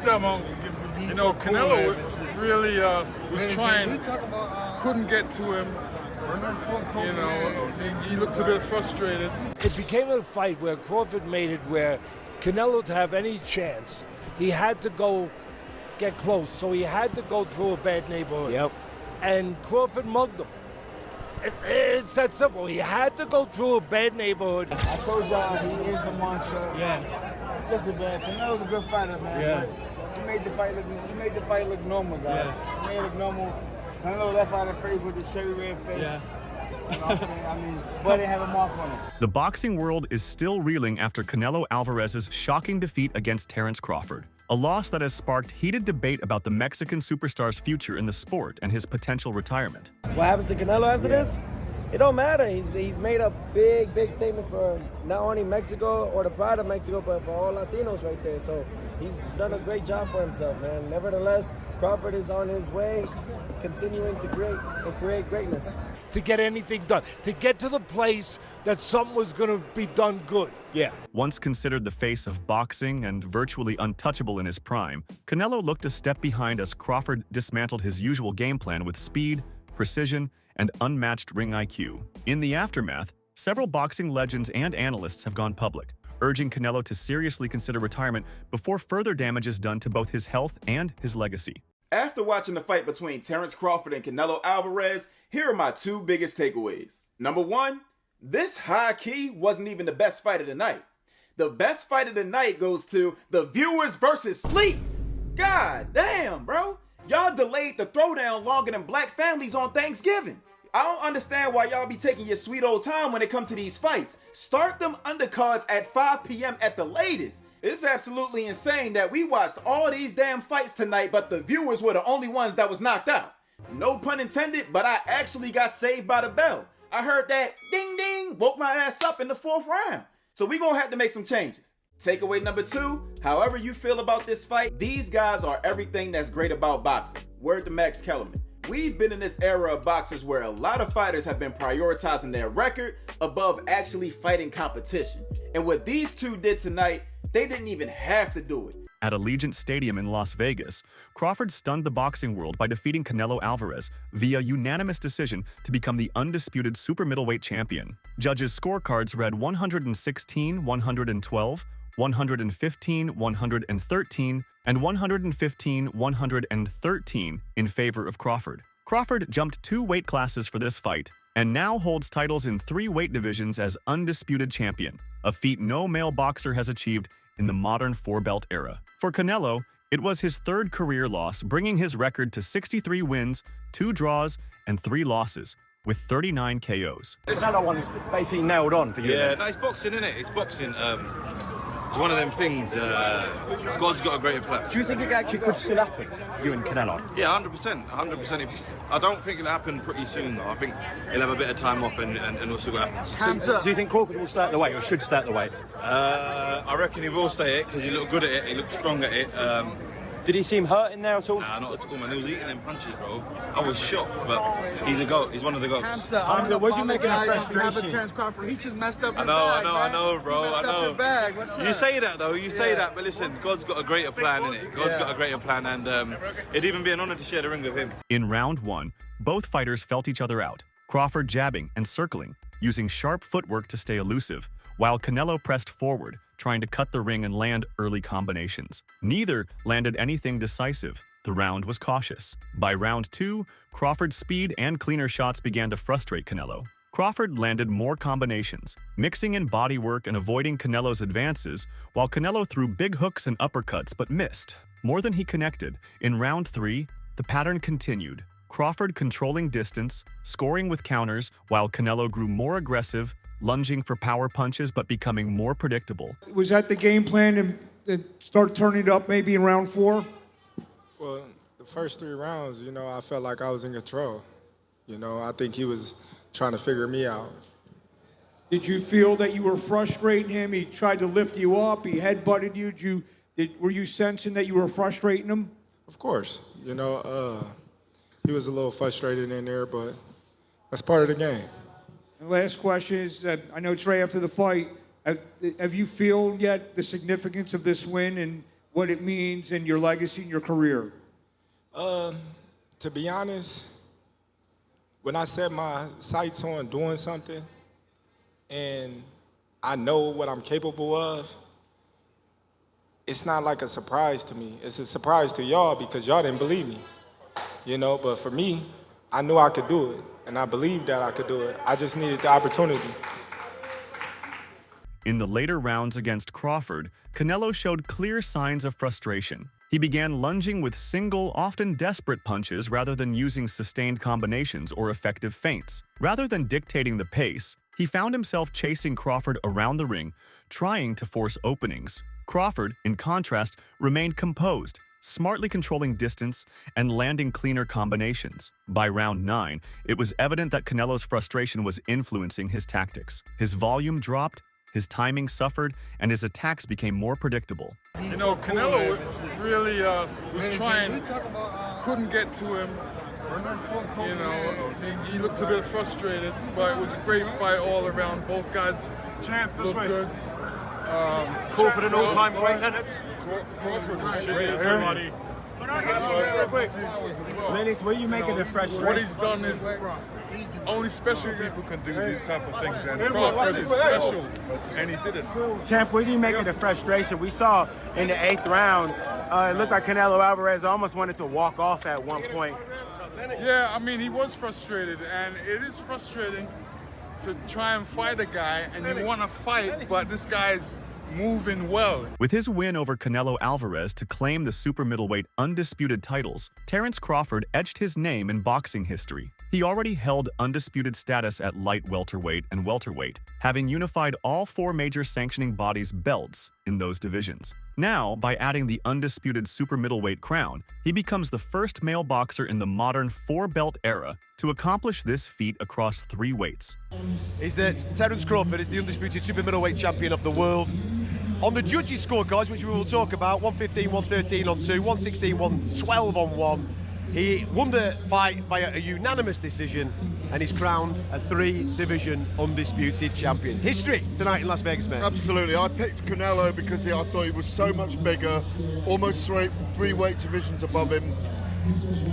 You know, Canelo really was trying, couldn't get to him. You know, he looked a bit frustrated. It became a fight where Crawford made it where Canelo, to have any chance, he had to go get close. So he had to go through a bad neighborhood. Yep. And Crawford mugged him. It's that simple. He had to go through a bad neighborhood. I told y'all he is the monster. Yeah. Listen, man, Canelo's a good fighter, man. Yeah. He made the fight look normal, guys. Yeah. He made it look normal. Canelo left out of face with the cherry red face. Yeah. You know what I'm saying? I mean, but they have a mark on it. The boxing world is still reeling after Canelo Alvarez's shocking defeat against Terence Crawford, a loss that has sparked heated debate about the Mexican superstar's future in the sport and his potential retirement. What happens to Canelo after this? It don't matter. He's made a big statement for not only Mexico or the pride of Mexico, but for all Latinos right there. So he's done a great job for himself, man. Nevertheless, Crawford is on his way, continuing to create greatness. To get anything done, to get to the place that something was going to be done good. Yeah. Once considered the face of boxing and virtually untouchable in his prime, Canelo looked a step behind as Crawford dismantled his usual game plan with speed, precision, and unmatched ring IQ. In the aftermath, several boxing legends and analysts have gone public, urging Canelo to seriously consider retirement before further damage is done to both his health and his legacy. After watching the fight between Terence Crawford and Canelo Alvarez, here are my two biggest takeaways. Number one, this high-key wasn't even the best fight of the night. The best fight of the night goes to the viewers versus sleep. God damn, bro. Y'all delayed the throwdown longer than black families on Thanksgiving. I don't understand why y'all be taking your sweet old time when it comes to these fights. Start them undercards at 5 p.m. at the latest. It's absolutely insane that we watched all these damn fights tonight, but the viewers were the only ones that was knocked out. No pun intended, but I actually got saved by the bell. I heard that ding ding, woke my ass up in the 4th round. So we gonna have to make some changes. Takeaway number two, however you feel about this fight, these guys are everything that's great about boxing. Word to Max Kellerman. We've been in this era of boxers where a lot of fighters have been prioritizing their record above actually fighting competition. And what these two did tonight, they didn't even have to do it. At Allegiant Stadium in Las Vegas, Crawford stunned the boxing world by defeating Canelo Alvarez via unanimous decision to become the undisputed super middleweight champion. Judges' scorecards read 116, 112, 115, 113, and 115, 113 in favor of Crawford. Crawford jumped 2 weight classes for this fight and now holds titles in 3 weight divisions as undisputed champion, a feat no male boxer has achieved in the modern 4-belt era. For Canelo, it was his 3rd career loss, bringing his record to 63 wins, 2 draws, and 3 losses, with 39 KOs. Canelo one is basically nailed on for you. Yeah, no, it's boxing, isn't it? It's boxing. It's one of them things. God's got a greater plan. Do you think it actually could still happen, you and Canelo? Yeah, 100%. 100%. I don't think it'll happen pretty soon, though. I think he'll have a bit of time off and we'll see what happens. So, do you think Crawford will stay at the weight or should stay at the weight? I reckon he will stay it because he looked good at it. He looked strong at it. Did he seem hurt in there at all? Nah, not at all, man. He was eating them punches, bro. I was shocked, but he's a GOAT. He's one of the GOATs. Hamza, what do you make of the frustration? Terence Crawford, he just messed up I know, bro. I know. What's You say that, though. You say that, but listen, God's got a greater plan, innit? God's got a greater plan, and it'd even be an honor to share the ring with him. In round 1, both fighters felt each other out, Crawford jabbing and circling, using sharp footwork to stay elusive, while Canelo pressed forward, trying to cut the ring and land early combinations. Neither landed anything decisive. The round was cautious. By round 2, Crawford's speed and cleaner shots began to frustrate Canelo. Crawford landed more combinations, mixing in body work and avoiding Canelo's advances, while Canelo threw big hooks and uppercuts but missed. More than he connected, in round 3, the pattern continued. Crawford controlling distance, scoring with counters, while Canelo grew more aggressive, lunging for power punches but becoming more predictable. Was that the game plan to start turning it up maybe in round 4? Well, the first 3 rounds, you know, I felt like I was in control. You know, I think he was trying to figure me out. Did you feel that you were frustrating him? He tried to lift you up, he headbutted you. Were you sensing that you were frustrating him? Of course. You know, he was a little frustrated in there, but that's part of the game. And last question is, I know it's right after the fight, have you feel yet the significance of this win and what it means in your legacy and your career? To be honest, when I set my sights on doing something and I know what I'm capable of, it's not like a surprise to me. It's a surprise to y'all because y'all didn't believe me, you know? But for me, I knew I could do it, and I believed that I could do it. I just needed the opportunity. In the later rounds against Crawford, Canelo showed clear signs of frustration. He began lunging with single, often desperate punches rather than using sustained combinations or effective feints. Rather than dictating the pace, he found himself chasing Crawford around the ring, trying to force openings. Crawford, in contrast, remained composed, smartly controlling distance and landing cleaner combinations. By round 9, it was evident that Canelo's frustration was influencing his tactics. His volume dropped, his timing suffered, and his attacks became more predictable. You know, Canelo really was trying, couldn't get to him. You know, he looked a bit frustrated, but it was a great fight all around. Both guys looked good. Crawford an all-time great, Lennox. Crawford was great. Everybody. Lennox, what are you making the frustration? What he's done is only special people can do these type of things, and Crawford is special, and he did it. Champ, what do you make of the frustration? We saw in the 8th round, it looked like Canelo Alvarez almost wanted to walk off at one point. Yeah, I mean, he was frustrated, and it is frustrating to try and fight a guy, and you want to fight, but this guy's moving well. With his win over Canelo Alvarez to claim the super middleweight undisputed titles, Terence Crawford etched his name in boxing history. He already held undisputed status at light welterweight and welterweight, having unified all 4 major sanctioning bodies' belts in those divisions. Now, by adding the undisputed super middleweight crown, he becomes the first male boxer in the modern 4-belt era to accomplish this feat across 3 weights. Is that Terence Crawford is the undisputed super middleweight champion of the world. On the judges' scorecards, which we will talk about, 115, 113 on 2, 116, 112 on 1. He won the fight by a unanimous decision and is crowned a 3-division undisputed champion. History tonight in Las Vegas, man. Absolutely. I picked Canelo because I thought he was so much bigger, almost 3 weight divisions above him.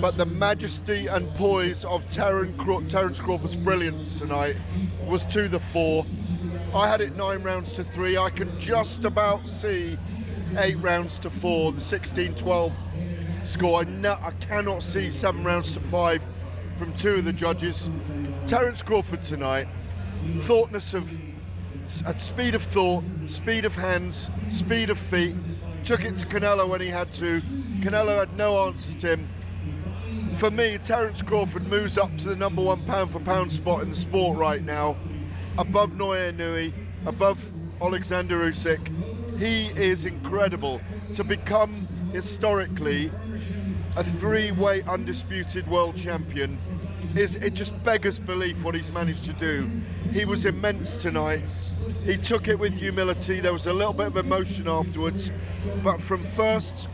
But the majesty and poise of Terence Crawford's brilliance tonight was to the fore. I had it 9 rounds to 3. I can just about see 8 rounds to 4, the 16-12 score. I cannot see 7 rounds to 5 from 2 of the judges. Terence Crawford tonight, at speed of thought, speed of hands, speed of feet, took it to Canelo when he had to. Canelo had no answers to him. For me, Terence Crawford moves up to the #1 pound-for-pound spot in the sport right now, above Naoya Inoue, above Alexander Usyk. He is incredible to become historically a 3-weight undisputed world champion. It just beggars belief what he's managed to do. He was immense tonight. He took it with humility. There was a little bit of emotion afterwards, but from first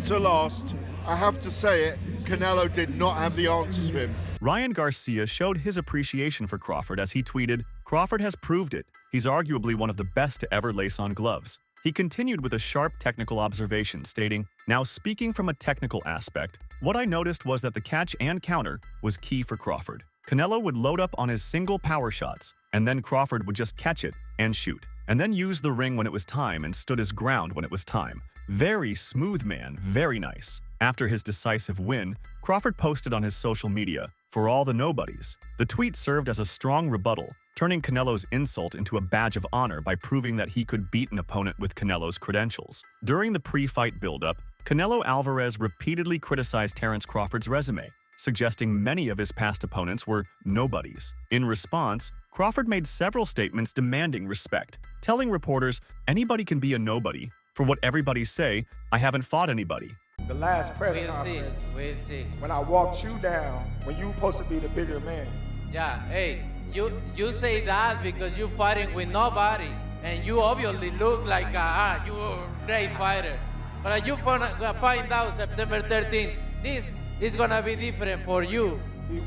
to last, I have to say it, Canelo did not have the answers for him. Ryan Garcia showed his appreciation for Crawford as he tweeted, "Crawford has proved it. He's arguably one of the best to ever lace on gloves." He continued with a sharp technical observation, stating, "Now speaking from a technical aspect, what I noticed was that the catch and counter was key for Crawford. Canelo would load up on his single power shots, and then Crawford would just catch it and shoot, and then use the ring when it was time and stood his ground when it was time. Very smooth man, very nice." After his decisive win, Crawford posted on his social media, "For all the nobodies." The tweet served as a strong rebuttal, turning Canelo's insult into a badge of honor by proving that he could beat an opponent with Canelo's credentials. During the pre-fight buildup, Canelo Alvarez repeatedly criticized Terence Crawford's resume, suggesting many of his past opponents were nobodies. In response, Crawford made several statements demanding respect, telling reporters, "Anybody can be a nobody. For what everybody say, I haven't fought anybody." The last press conference, we'll see. when I walked you down, when you supposed to be the bigger man. Yeah, hey, you say that because you're fighting with nobody, and you obviously look like you're a great fighter. But you find out September 13th, this is gonna be different for you.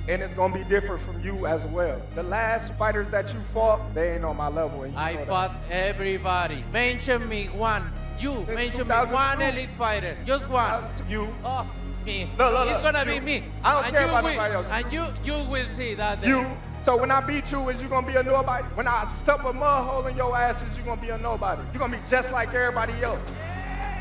And it's gonna be different from you as well. The last fighters that you fought, they ain't on my level. And I fought everybody. Mention me one. You mention me one elite fighter, just one. You. Oh, me. Look, It's gonna be you. me. I don't And care you about will- nobody else. And you will see that. You. So when I beat you, is you gonna be a nobody? When I stuff a mud hole in your ass, is you gonna be a nobody? You gonna be just like everybody else.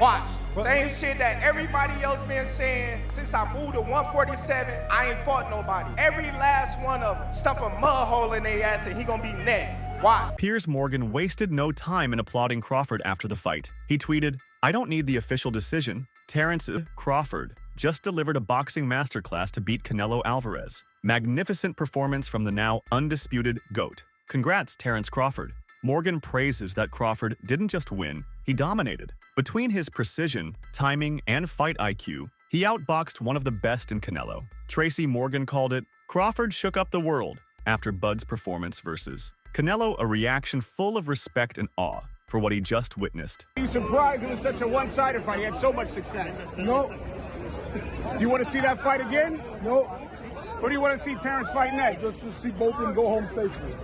Watch. Same shit that everybody else been saying since I moved to 147. I ain't fought nobody. Every last one of them stuff a mud hole in their ass, and he gonna be next. Watch. Piers Morgan wasted no time in applauding Crawford after the fight. He tweeted, "I don't need the official decision. Terence Crawford just delivered a boxing masterclass to beat Canelo Alvarez. Magnificent performance from the now undisputed GOAT. Congrats, Terence Crawford." Morgan praises that Crawford didn't just win, he dominated. Between his precision, timing, and fight IQ, he outboxed one of the best in Canelo. Tracy Morgan called it, "Crawford shook up the world" after Bud's performance versus Canelo, a reaction full of respect and awe for what he just witnessed. Are you surprised it was such a one-sided fight? He had so much success. No. Do you want to see that fight again? No. Who do you want to see Terence fight next? Just to see both of them go home safely.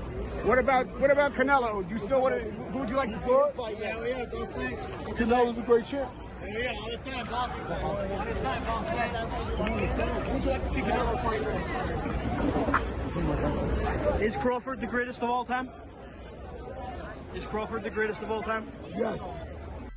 What about Canelo? Do you still want to? Who would you like to see him fight? Yeah, those things. Canelo's a great champ. Yeah, all the time, boss. All the time, boss. Who would you like to see Canelo fight? Is Crawford the greatest of all time? Is Crawford the greatest of all time? Yes.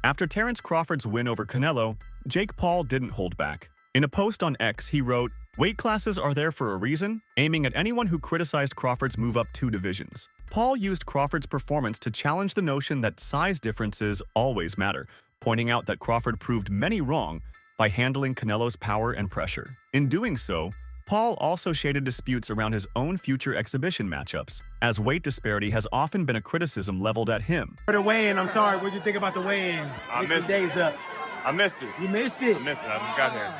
After Terence Crawford's win over Canelo, Jake Paul didn't hold back. In a post on X, he wrote, "Weight classes are there for a reason," aiming at anyone who criticized Crawford's move up 2 divisions. Paul used Crawford's performance to challenge the notion that size differences always matter, pointing out that Crawford proved many wrong by handling Canelo's power and pressure. In doing so, Paul also shaded disputes around his own future exhibition matchups, as weight disparity has often been a criticism leveled at him. For the weigh-in, I'm sorry, what'd you think about the weigh-in? I missed it. Days up. I missed it. You missed it? I missed it. I just got here.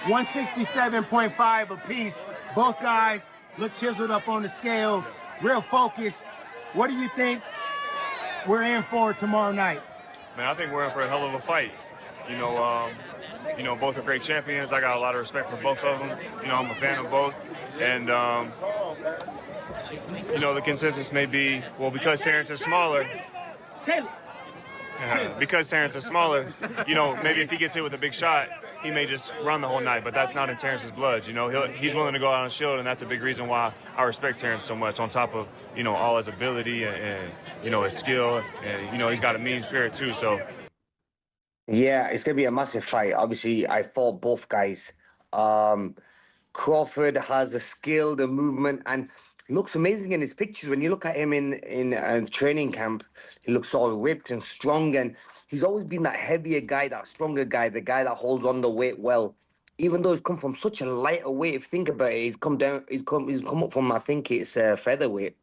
167.5 apiece. Both guys look chiseled up on the scale, real focused. What do you think we're in for tomorrow night? Man, I think we're in for a hell of a fight. You know, both are great champions. I got a lot of respect for both of them. You know, I'm a fan of both. And, you know, the consensus may be, well, because Terence is smaller, you know, maybe if he gets hit with a big shot, he may just run the whole night, but that's not in Terence's blood. You know, he's willing to go out on shield, and that's a big reason why I respect Terence so much, on top of, you know, all his ability and you know, his skill, and, you know, he's got a mean spirit too, so. Yeah, it's going to be a massive fight. Obviously, I fought both guys. Crawford has the skill, the movement, and looks amazing in his pictures. When you look at him in training camp, he looks all ripped and strong, and he's always been that heavier guy, that stronger guy, the guy that holds on the weight well. Even though he's come from such a lighter weight, if you think about it, he's come up from, I think it's featherweight.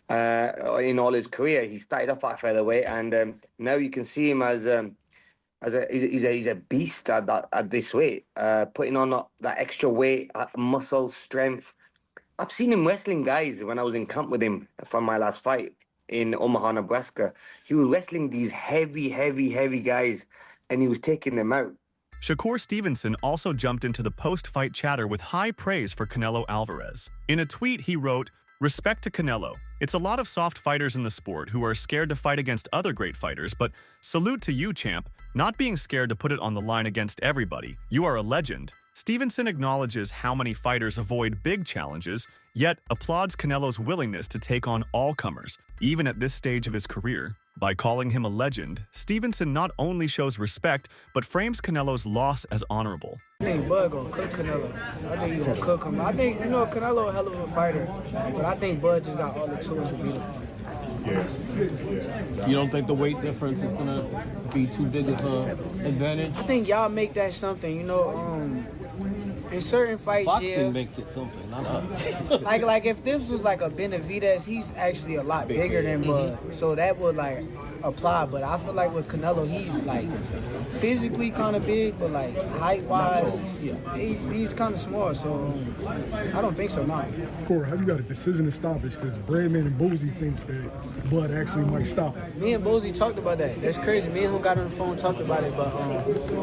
In all his career, he started off at featherweight, and now you can see him as he's a beast at this weight, putting on that extra weight, muscle, strength. I've seen him wrestling guys when I was in camp with him from my last fight in Omaha, Nebraska. He was wrestling these heavy guys, and he was taking them out. Shakur Stevenson also jumped into the post-fight chatter with high praise for Canelo Alvarez. In a tweet, he wrote, "Respect to Canelo. It's a lot of soft fighters in the sport who are scared to fight against other great fighters, but salute to you, champ, not being scared to put it on the line against everybody. You are a legend." Stevenson acknowledges how many fighters avoid big challenges, yet applauds Canelo's willingness to take on all comers, even at this stage of his career. By calling him a legend, Stevenson not only shows respect, but frames Canelo's loss as honorable. I think Bud gonna cook Canelo. I think he's gonna cook him. I think, you know, Canelo a hell of a fighter, but I think Bud just got all the tools to beat him. You don't think the weight difference is gonna be too big of an advantage? I think y'all make that something, you know, in certain fights, Boxing makes it something, not us. like if this was like a Benavidez, he's actually a lot bigger than Bud, so that would like apply. But I feel like with Canelo, he's like physically kind of big, but like height-wise, he's kind of small. So I don't think so. No. Corey, how you got a decision to stop this? Because Bradman and Boozy think that Bud actually might stop it. Me and Boozy talked about that. That's crazy. Me and him got on the phone, talked about it, but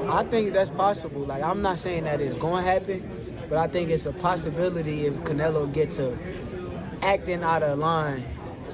I think that's possible. Like, I'm not saying that it's going to happen, but I think it's a possibility if Canelo gets to acting out of line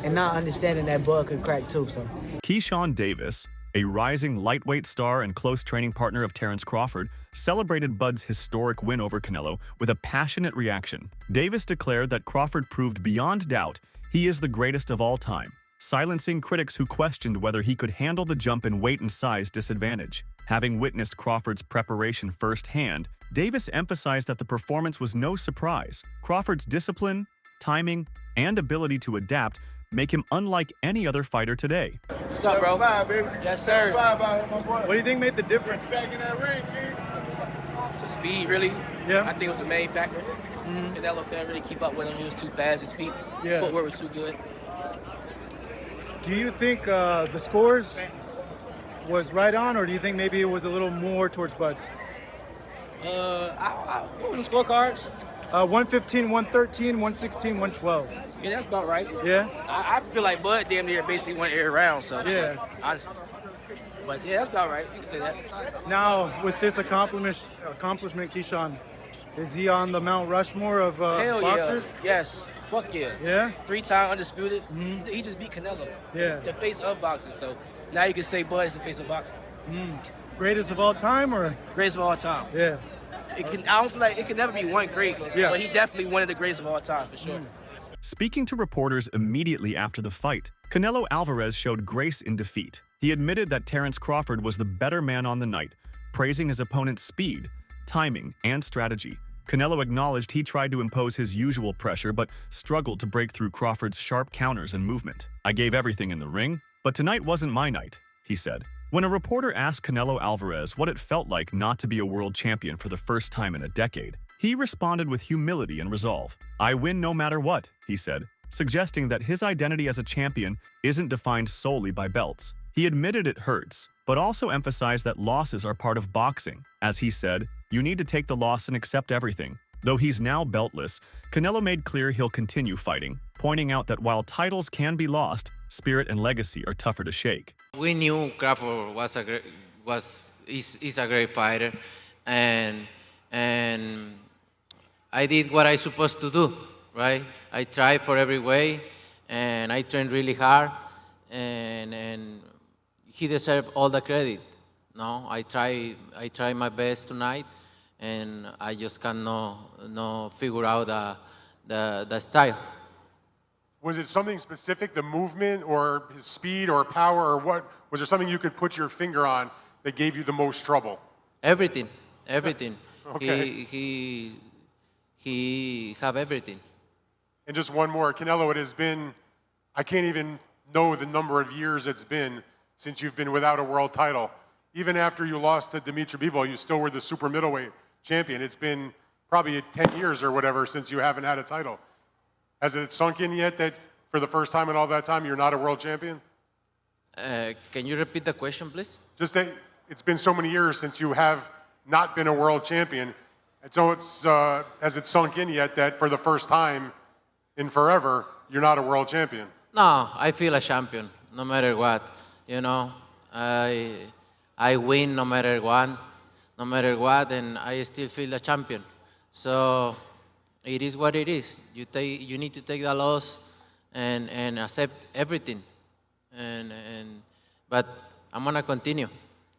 and not understanding that Bud can crack too. So. Keyshawn Davis, a rising lightweight star and close training partner of Terence Crawford, celebrated Bud's historic win over Canelo with a passionate reaction. Davis declared that Crawford proved beyond doubt he is the greatest of all time, silencing critics who questioned whether he could handle the jump in weight and size disadvantage. Having witnessed Crawford's preparation firsthand, Davis emphasized that the performance was no surprise. Crawford's discipline, timing, and ability to adapt make him unlike any other fighter today. What's up, bro? Yes, sir. What do you think made the difference? Back in that ring, The speed, really. Yeah. I think it was the main factor. Canelo couldn't really keep up with him. He was too fast. His feet, Yeah. footwork was too good. Do you think the scores was right on, or do you think maybe it was a little more towards Bud? What was the scorecards? 115, 113, 116, 112. Yeah, that's about right. Yeah? I feel like Bud damn near basically went every round, so. Yeah. Honestly. But yeah, that's about right. You can say that. Now, with this accomplishment, Keyshawn, is he on the Mount Rushmore of Hell boxers? yeah. Yes. Fuck yeah. Yeah? 3-time undisputed. He just beat Canelo. Yeah. The face of boxing. So now you can say Bud is the face of boxing. Greatest of all time, or? Greatest of all time. Yeah. I don't feel like it can never be one great, Yeah. but he definitely one of the greatest of all time, for sure. Speaking to reporters immediately after the fight, Canelo Alvarez showed grace in defeat. He admitted that Terence Crawford was the better man on the night, praising his opponent's speed, timing, and strategy. Canelo acknowledged he tried to impose his usual pressure but struggled to break through Crawford's sharp counters and movement. "I gave everything in the ring, but tonight wasn't my night," he said. When a reporter asked Canelo Alvarez what it felt like not to be a world champion for the first time in a decade, he responded with humility and resolve. "I win no matter what," he said, suggesting that his identity as a champion isn't defined solely by belts. He admitted it hurts, but also emphasized that losses are part of boxing. As he said, "You need to take the loss and accept everything." Though he's now beltless, Canelo made clear he'll continue fighting, pointing out that while titles can be lost, spirit and legacy are tougher to shake. We knew Crawford is a great fighter, and I did what I supposed to do, right? I tried for every way, and I trained really hard, and he deserved all the credit. No, I try my best tonight, and I just cannot figure out the style. Was it something specific, the movement or his speed or power, or what? Was there something you could put your finger on that gave you the most trouble? Everything. Okay. He have everything. And just one more, Canelo, it has been, I can't even know the number of years it's been since you've been without a world title. Even after you lost to Dimitri Bivol, you still were the super middleweight champion. It's been probably 10 years or whatever since you haven't had a title. Has it sunk in yet that for the first time in all that time, you're not a world champion? Can you repeat the question, please? Just that it's been so many years since you have not been a world champion. And so has it sunk in yet that for the first time in forever, you're not a world champion? No, I feel a champion, no matter what. You know, I win no matter what, and I still feel a champion. So it is what it is. You need to take the loss and accept everything. But I'm gonna continue.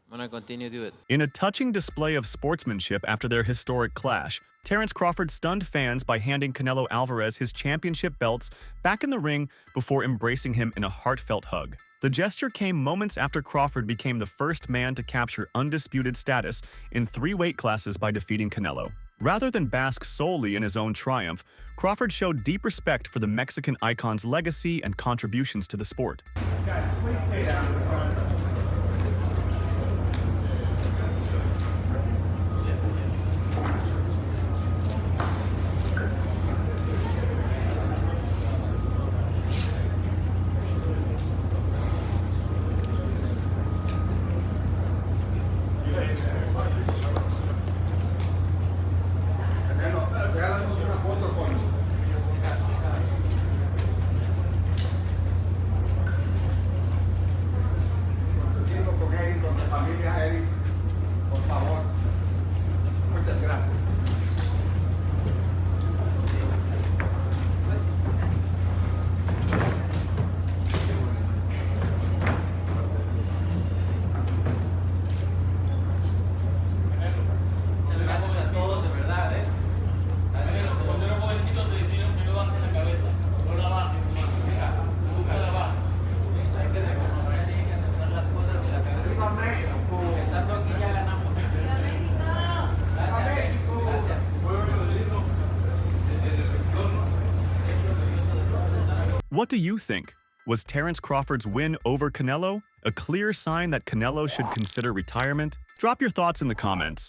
To do it. In a touching display of sportsmanship after their historic clash, Terence Crawford stunned fans by handing Canelo Alvarez his championship belts back in the ring before embracing him in a heartfelt hug. The gesture came moments after Crawford became the first man to capture undisputed status in 3 weight classes by defeating Canelo. Rather than bask solely in his own triumph, Crawford showed deep respect for the Mexican icon's legacy and contributions to the sport. Guys, please stay down. What do you think? Was Terence Crawford's win over Canelo a clear sign that Canelo should consider retirement? Drop your thoughts in the comments.